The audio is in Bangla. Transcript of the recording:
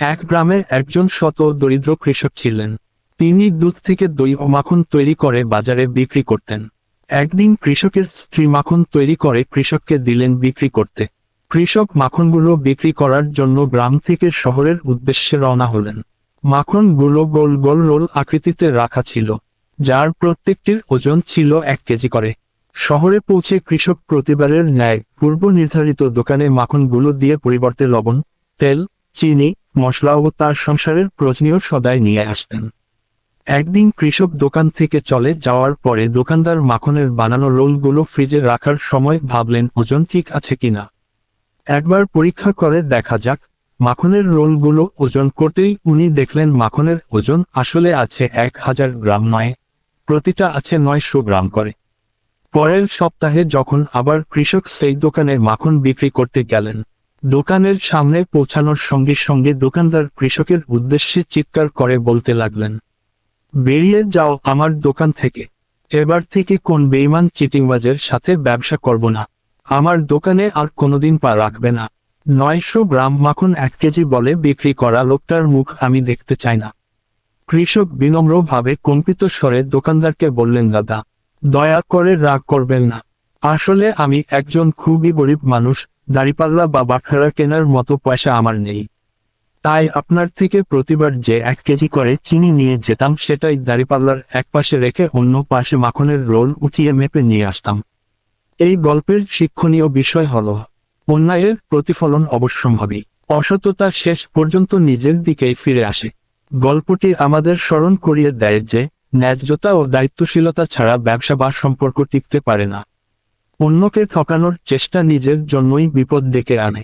এক গ্রামে একজন শত দরিদ্র কৃষক ছিলেন। তিনি দুধ থেকে দই ও মাখন তৈরি করে বাজারে বিক্রি করতেন। একদিন কৃষকের স্ত্রী মাখন তৈরি করে কৃষককে দিলেন বিক্রি করতে। কৃষক মাখনগুলো বিক্রি করার জন্য গ্রাম থেকে শহরের উদ্দেশ্যে রওনা হলেন। মাখনগুলো গোল গোল রোল আকৃতিতে রাখা ছিল, যার প্রত্যেকটির ওজন ছিল 1 কেজি করে। শহরে পৌঁছে কৃষক প্রতিবারের ন্যায় পূর্ব নির্ধারিত দোকানে মাখনগুলো দিয়ে পরিবর্তে লবণ, তেল, চিনি, মশলা ও তার সংসারের প্রয়োজনীয় সদাই নিয়ে আসতেন। একদিন কৃষক দোকান থেকে চলে যাওয়ার পরে দোকানদার মাখনের বানানো রোলগুলো ফ্রিজে রাখার সময় ভাবলেন ওজন ঠিক আছে কিনা। একবার পরীক্ষা করে দেখা যাক। মাখনের রোলগুলো ওজন করতেই উনি দেখলেন মাখনের ওজন আসলে আছে 1000 গ্রাম নয়, প্রতিটা আছে 900 গ্রাম করে। পরের সপ্তাহে যখন আবার কৃষক সেই দোকানে মাখন বিক্রি করতে গেলেন, দোকানের সামনে পৌঁছানোর সঙ্গে সঙ্গে দোকানদার কৃষকের উদ্দেশ্যে চিৎকার করে বলতে লাগলেন, বেরিয়ে যাও আমার দোকান থেকে। এবার থেকে কোন বেঈমান চিটিংবাজের সাথে ব্যবসা করব না। আমার দোকানে আর কোনোদিন পা রাখবে না। 900 গ্রাম মাখন 1 কেজি বলে বিক্রি করা লোকটার মুখ আমি দেখতে চাই না। কৃষক বিনম্রভাবে কম্পিত স্বরে দোকানদারকে বললেন, দাদা, দয়া করে রাগ করবেন না। আসলে আমি একজন খুবই গরিব মানুষ, দাড়িপাল্লা বা বাটখারা কেনার মতো পয়সা আমার নেই। তাই আপনার থেকে প্রতিবার যে 1 কেজি করে চিনি নিয়ে যেতাম সেটাই দাড়িপাল্লার এক পাশে রেখে অন্য পাশে মাখনের রোল উঠিয়ে মেপে নিয়ে আসতাম। এই গল্পের শিক্ষণীয় বিষয় হল, অন্যায়ের প্রতিফলন অবশ্যম্ভাবী, অসততা শেষ পর্যন্ত নিজের দিকেই ফিরে আসে। গল্পটি আমাদের স্মরণ করিয়ে দেয় যে ন্যায্যতা ও দায়িত্বশীলতা ছাড়া ব্যবসা বা সম্পর্ক টিকতে পারে না। অন্যকে ঠকানোর চেষ্টা নিজের জন্যই বিপদ ডেকে আনে।